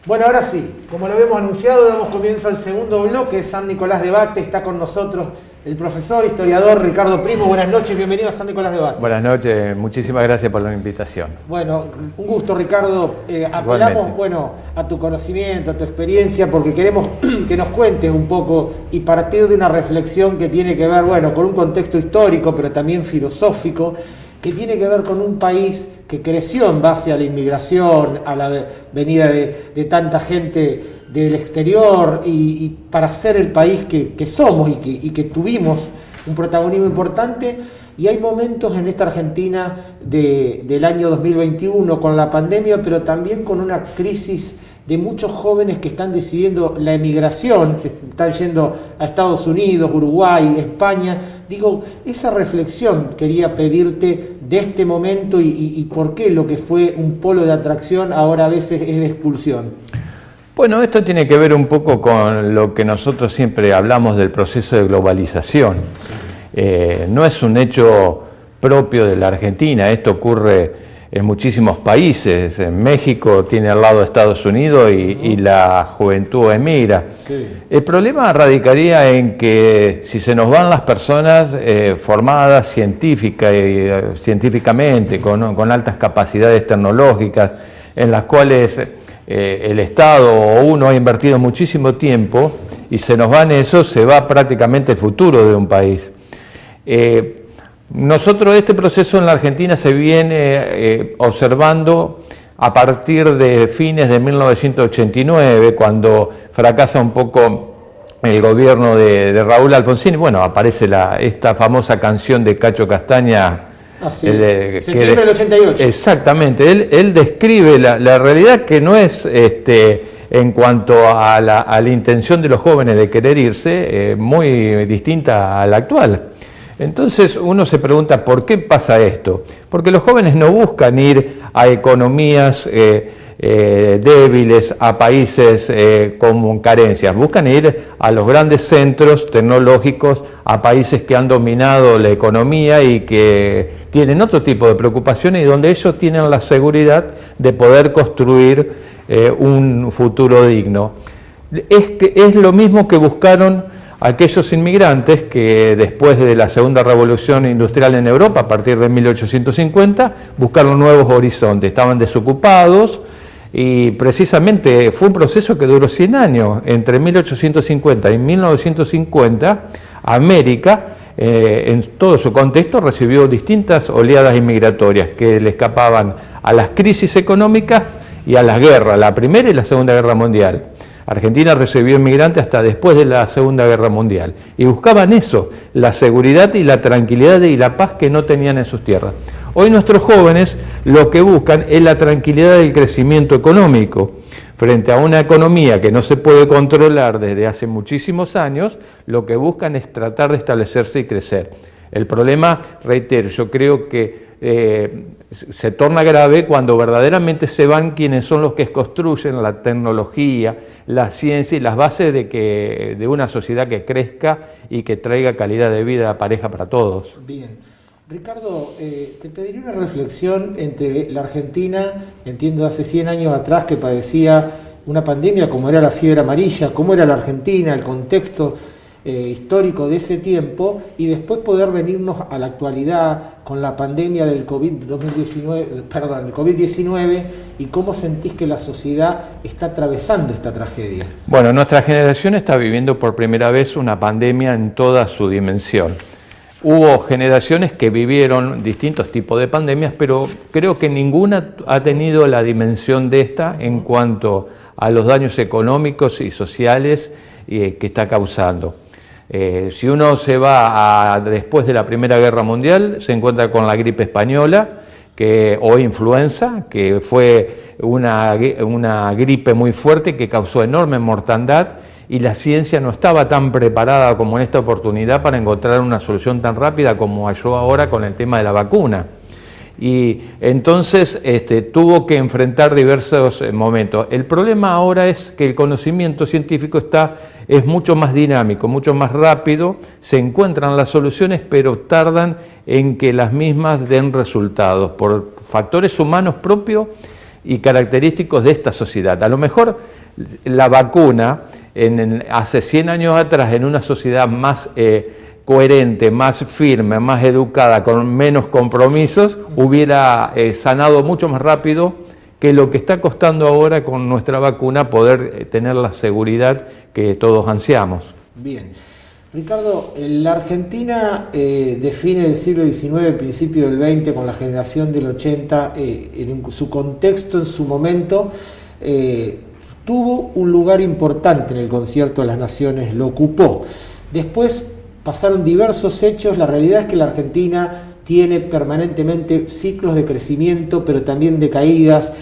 Bueno, ahora sí, como lo habíamos anunciado, damos comienzo al segundo bloque. San Nicolás Debate, está con nosotros el profesor, historiador Ricardo Primo. Buenas noches, bienvenido a San Nicolás Debate. Buenas noches, muchísimas gracias por la invitación. Bueno, un gusto, Ricardo. Apelamos, a tu conocimiento, a tu experiencia, porque queremos que nos cuentes un poco y partir de una reflexión que tiene que ver, con un contexto histórico, pero también filosófico, que tiene que ver con un país que creció en base a la inmigración, a la venida de tanta gente del exterior y para ser el país que somos y que tuvimos un protagonismo importante. Y hay momentos en esta Argentina del año 2021 con la pandemia, pero también con una crisis de muchos jóvenes que están decidiendo la emigración, se están yendo a Estados Unidos, Uruguay, España. Digo, esa reflexión quería pedirte de este momento y por qué lo que fue un polo de atracción ahora a veces es de expulsión. Bueno, esto tiene que ver un poco con lo que nosotros siempre hablamos del proceso de globalización. Sí. No es un hecho propio de la Argentina, esto ocurre en muchísimos países. En México tiene al lado Estados Unidos y la juventud emigra. Sí. El problema radicaría en que si se nos van las personas formadas científicamente, con altas capacidades tecnológicas, en las cuales el Estado o uno ha invertido muchísimo tiempo, y se nos van esos, se va prácticamente el futuro de un país. Nosotros este proceso en la Argentina se viene observando a partir de fines de 1989, cuando fracasa un poco el gobierno de Raúl Alfonsín. Bueno, aparece esta famosa canción de Cacho Castaña. Septiembre del 88. Exactamente, él describe la realidad, que no es en cuanto a la intención de los jóvenes de querer irse, muy distinta a la actual. Entonces uno se pregunta, ¿por qué pasa esto? Porque los jóvenes no buscan ir a economías débiles, a países con carencias, buscan ir a los grandes centros tecnológicos, a países que han dominado la economía y que tienen otro tipo de preocupaciones y donde ellos tienen la seguridad de poder construir un futuro digno. Es lo mismo que buscaron aquellos inmigrantes que después de la segunda revolución industrial en Europa, a partir de 1850, buscaron nuevos horizontes, estaban desocupados y precisamente fue un proceso que duró 100 años. Entre 1850 y 1950, América, en todo su contexto, recibió distintas oleadas inmigratorias que le escapaban a las crisis económicas y a las guerras, la Primera y la Segunda Guerra Mundial. Argentina recibió inmigrantes hasta después de la Segunda Guerra Mundial y buscaban eso, la seguridad y la tranquilidad y la paz que no tenían en sus tierras. Hoy nuestros jóvenes lo que buscan es la tranquilidad del crecimiento económico. Frente a una economía que no se puede controlar desde hace muchísimos años, lo que buscan es tratar de establecerse y crecer. El problema, reitero, yo creo que se torna grave cuando verdaderamente se van quienes son los que construyen la tecnología, la ciencia y las bases de una sociedad que crezca y que traiga calidad de vida a pareja para todos. Bien. Ricardo, te pediría una reflexión entre la Argentina, entiendo hace 100 años atrás, que padecía una pandemia como era la fiebre amarilla, cómo era la Argentina, el contexto histórico de ese tiempo, y después poder venirnos a la actualidad con la pandemia del COVID-19 y cómo sentís que la sociedad está atravesando esta tragedia. Bueno, nuestra generación está viviendo por primera vez una pandemia en toda su dimensión. Hubo generaciones que vivieron distintos tipos de pandemias, pero creo que ninguna ha tenido la dimensión de esta en cuanto a los daños económicos y sociales que está causando. Si uno se va después de la Primera Guerra Mundial, se encuentra con la gripe española o influenza, que fue una gripe muy fuerte que causó enorme mortandad, y la ciencia no estaba tan preparada como en esta oportunidad para encontrar una solución tan rápida como halló ahora con el tema de la vacuna. Y entonces tuvo que enfrentar diversos momentos. El problema ahora es que el conocimiento científico es mucho más dinámico, mucho más rápido, se encuentran las soluciones, pero tardan en que las mismas den resultados por factores humanos propios y característicos de esta sociedad. A lo mejor la vacuna, hace 100 años atrás, en una sociedad más coherente, más firme, más educada, con menos compromisos, hubiera sanado mucho más rápido que lo que está costando ahora con nuestra vacuna poder tener la seguridad que todos ansiamos. Bien. Ricardo, la Argentina define el siglo XIX, principio del XX, con la generación del 80, en su contexto, en su momento, tuvo un lugar importante en el concierto de las naciones, lo ocupó. Después pasaron diversos hechos, la realidad es que la Argentina tiene permanentemente ciclos de crecimiento, pero también de caídas.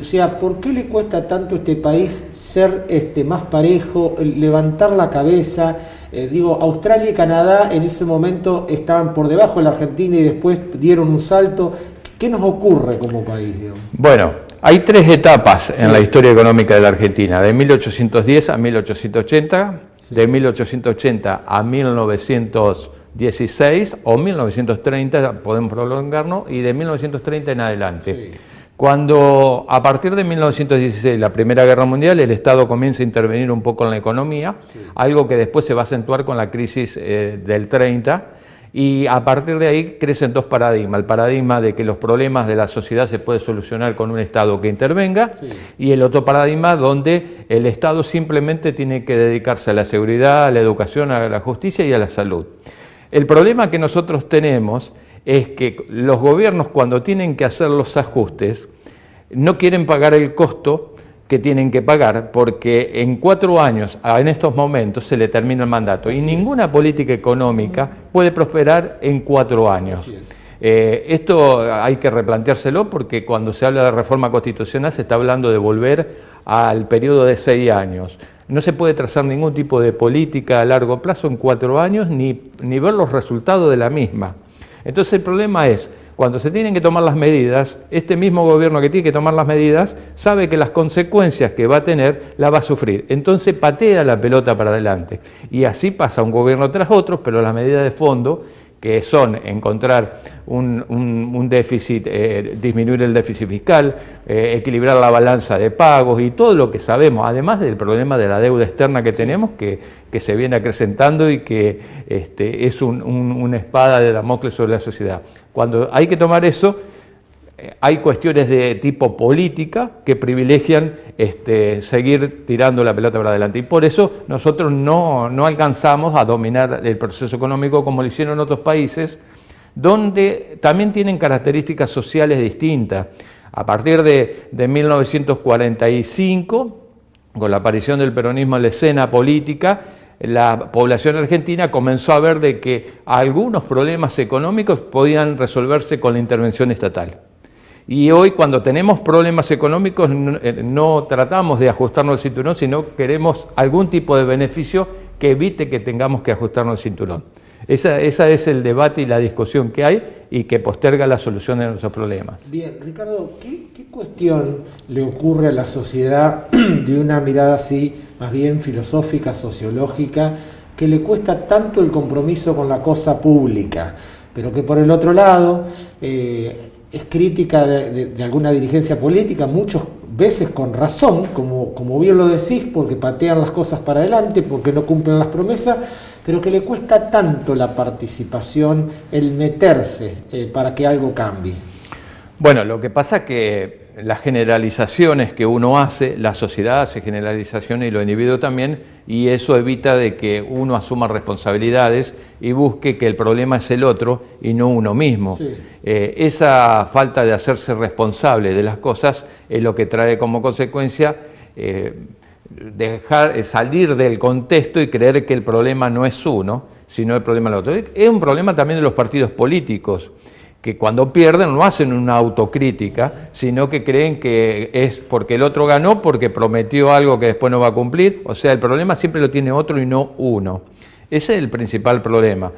O sea, ¿por qué le cuesta tanto a este país ser más parejo, levantar la cabeza? Australia y Canadá en ese momento estaban por debajo de la Argentina y después dieron un salto. ¿Qué nos ocurre como país, digamos? Bueno, hay 3 etapas en la historia económica de la Argentina, de 1810 a 1880, de 1880 a 1916 o 1930, podemos prolongarnos, y de 1930 en adelante. Sí. Cuando a partir de 1916, la Primera Guerra Mundial, el Estado comienza a intervenir un poco en la economía, sí, algo que después se va a acentuar con la crisis del 30, y a partir de ahí crecen 2 paradigmas. El paradigma de que los problemas de la sociedad se puede solucionar con un Estado que intervenga, sí, y el otro paradigma donde el Estado simplemente tiene que dedicarse a la seguridad, a la educación, a la justicia y a la salud. El problema que nosotros tenemos es que los gobiernos, cuando tienen que hacer los ajustes, no quieren pagar el costo que tienen que pagar, porque en 4 años, en estos momentos, se le termina el mandato. Así y ninguna política económica puede prosperar en 4 años. Esto hay que replanteárselo, porque cuando se habla de reforma constitucional se está hablando de volver al periodo de 6 años. No se puede trazar ningún tipo de política a largo plazo en 4 años, ni ver los resultados de la misma. Entonces el problema es, cuando se tienen que tomar las medidas, este mismo gobierno que tiene que tomar las medidas sabe que las consecuencias que va a tener las va a sufrir. Entonces patea la pelota para adelante. Y así pasa un gobierno tras otro, pero las medidas de fondo, que son encontrar un déficit, disminuir el déficit fiscal, equilibrar la balanza de pagos y todo lo que sabemos, además del problema de la deuda externa que tenemos, que se viene acrecentando y que es una espada de Damocles sobre la sociedad. Cuando hay que tomar eso, hay cuestiones de tipo política que privilegian seguir tirando la pelota para adelante, y por eso nosotros no alcanzamos a dominar el proceso económico como lo hicieron otros países, donde también tienen características sociales distintas. A partir de 1945, con la aparición del peronismo en la escena política, la población argentina comenzó a ver de que algunos problemas económicos podían resolverse con la intervención estatal. Y hoy, cuando tenemos problemas económicos, no tratamos de ajustarnos el cinturón, sino queremos algún tipo de beneficio que evite que tengamos que ajustarnos el cinturón. Esa es el debate y la discusión que hay, y que posterga la solución de nuestros problemas. Bien, Ricardo, ¿qué cuestión le ocurre a la sociedad de una mirada así, más bien filosófica, sociológica, que le cuesta tanto el compromiso con la cosa pública, pero que por el otro lado es crítica de alguna dirigencia política, muchas veces con razón, como bien lo decís, porque patean las cosas para adelante, porque no cumplen las promesas, pero que le cuesta tanto la participación, el meterse para que algo cambie? Bueno, lo que pasa es que las generalizaciones que uno hace, la sociedad hace generalizaciones y los individuos también, y eso evita de que uno asuma responsabilidades y busque que el problema es el otro y no uno mismo. Sí. Esa falta de hacerse responsable de las cosas es lo que trae como consecuencia salir del contexto y creer que el problema no es uno, sino el problema es el otro. Es un problema también de los partidos políticos, que cuando pierden no hacen una autocrítica, sino que creen que es porque el otro ganó, porque prometió algo que después no va a cumplir. O sea, el problema siempre lo tiene otro y no uno. Ese es el principal problema.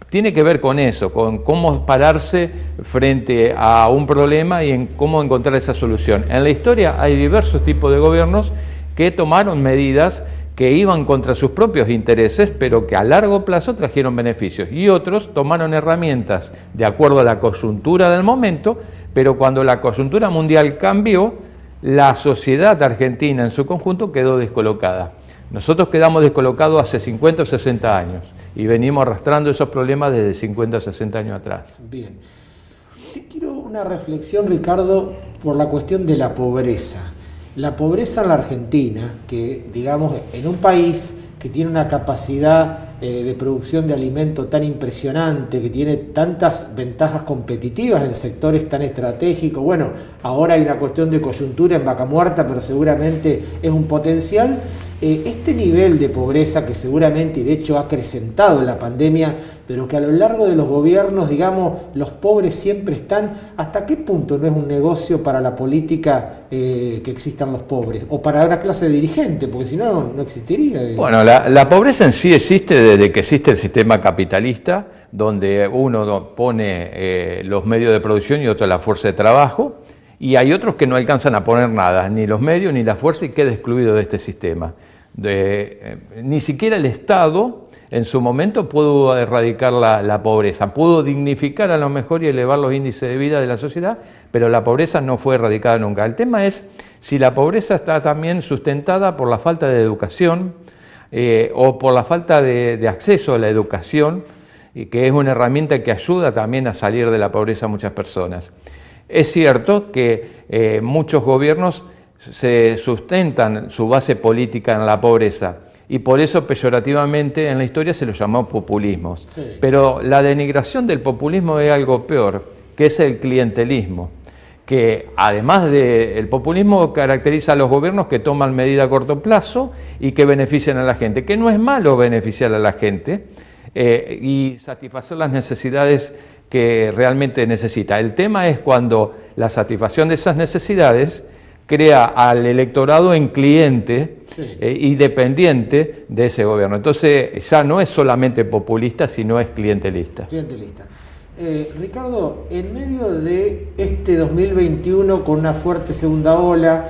Tiene que ver con eso, con cómo pararse frente a un problema y en cómo encontrar esa solución. En la historia hay diversos tipos de gobiernos que tomaron medidas que iban contra sus propios intereses, pero que a largo plazo trajeron beneficios, y otros tomaron herramientas de acuerdo a la coyuntura del momento, pero cuando la coyuntura mundial cambió, la sociedad argentina en su conjunto quedó descolocada. Nosotros quedamos descolocados hace 50 o 60 años y venimos arrastrando esos problemas desde 50 o 60 años atrás. Bien. Te quiero una reflexión, Ricardo, por la cuestión de la pobreza. La pobreza en la Argentina, que digamos en un país que tiene una capacidad de producción de alimento tan impresionante, que tiene tantas ventajas competitivas en sectores tan estratégicos. Bueno, ahora hay una cuestión de coyuntura en Vaca Muerta, pero seguramente es un potencial. Este nivel de pobreza que seguramente y de hecho ha acrecentado en la pandemia, pero que a lo largo de los gobiernos, digamos, los pobres siempre están, ¿hasta qué punto no es un negocio para la política que existan los pobres? O para una clase de dirigente, porque si no, no existiría. Bueno, la pobreza en sí existe desde que existe el sistema capitalista, donde uno pone los medios de producción y otro la fuerza de trabajo, y hay otros que no alcanzan a poner nada, ni los medios ni la fuerza, y queda excluido de este sistema. Ni siquiera el Estado en su momento pudo erradicar la pobreza, pudo dignificar a lo mejor y elevar los índices de vida de la sociedad, pero la pobreza no fue erradicada nunca. El tema es si la pobreza está también sustentada por la falta de educación o por la falta de acceso a la educación, y que es una herramienta que ayuda también a salir de la pobreza a muchas personas. Es cierto que muchos gobiernos se sustentan su base política en la pobreza y por eso peyorativamente en la historia se lo llamó populismos. Sí. Pero la denigración del populismo es algo peor, que es el clientelismo, que además del populismo caracteriza a los gobiernos que toman medidas a corto plazo y que benefician a la gente, que no es malo beneficiar a la gente y satisfacer las necesidades que realmente necesita. El tema es cuando la satisfacción de esas necesidades crea al electorado en cliente y dependiente de ese gobierno. Entonces ya no es solamente populista, sino es clientelista. Clientelista. Ricardo, en medio de este 2021 con una fuerte segunda ola,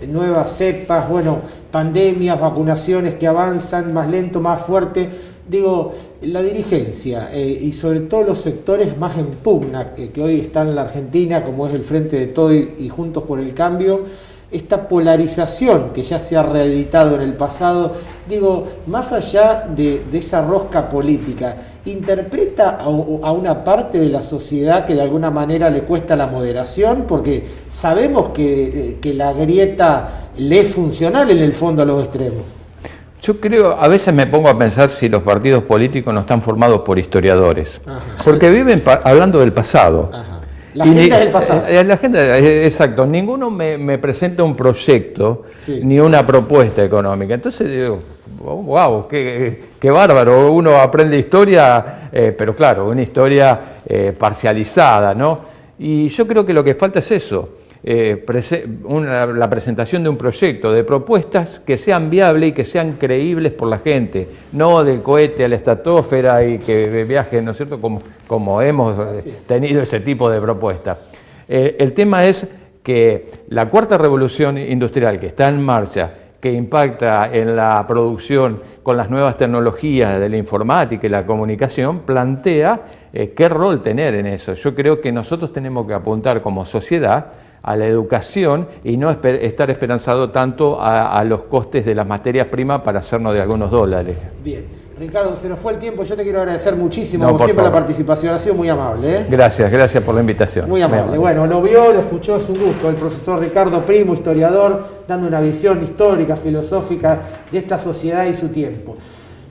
nuevas cepas, bueno, pandemias, vacunaciones que avanzan más lento, más fuerte, digo, la dirigencia y sobre todo los sectores más en pugna que hoy están en la Argentina, como es el Frente de Todo y Juntos por el Cambio, esta polarización que ya se ha reeditado en el pasado, digo, más allá de esa rosca política, ¿interpreta a una parte de la sociedad que de alguna manera le cuesta la moderación? Porque sabemos que la grieta le es funcional en el fondo a los extremos. Yo creo, a veces me pongo a pensar si los partidos políticos no están formados por historiadores, porque viven hablando del pasado. Ajá. La agenda es del pasado. La agenda, exacto. Ninguno me presenta un proyecto ni una propuesta económica. Entonces digo, wow, qué bárbaro. Uno aprende historia, pero claro, una historia parcializada, ¿no? Y yo creo que lo que falta es eso. La presentación de un proyecto, de propuestas que sean viables y que sean creíbles por la gente, no del cohete a la estratosfera y que viajen, ¿no es cierto?, como hemos tenido ese tipo de propuestas. El tema es que la cuarta revolución industrial que está en marcha, que impacta en la producción con las nuevas tecnologías de la informática y la comunicación, plantea qué rol tener en eso. Yo creo que nosotros tenemos que apuntar como sociedad a la educación y no estar esperanzado tanto a los costes de las materias primas para hacernos de algunos dólares. Bien. Ricardo, se nos fue el tiempo, yo te quiero agradecer muchísimo, como siempre, la participación, ha sido muy amable. Gracias por la invitación. Muy amable. Bueno, lo vio, lo escuchó, es un gusto. El profesor Ricardo Primo, historiador, dando una visión histórica, filosófica de esta sociedad y su tiempo.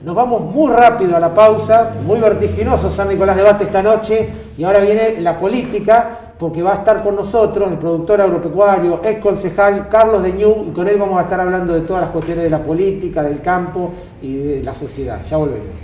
Nos vamos muy rápido a la pausa, muy vertiginoso San Nicolás Debate esta noche, y ahora viene la política, porque va a estar con nosotros el productor agropecuario, ex concejal Carlos Deñú, y con él vamos a estar hablando de todas las cuestiones de la política, del campo y de la sociedad. Ya volvemos.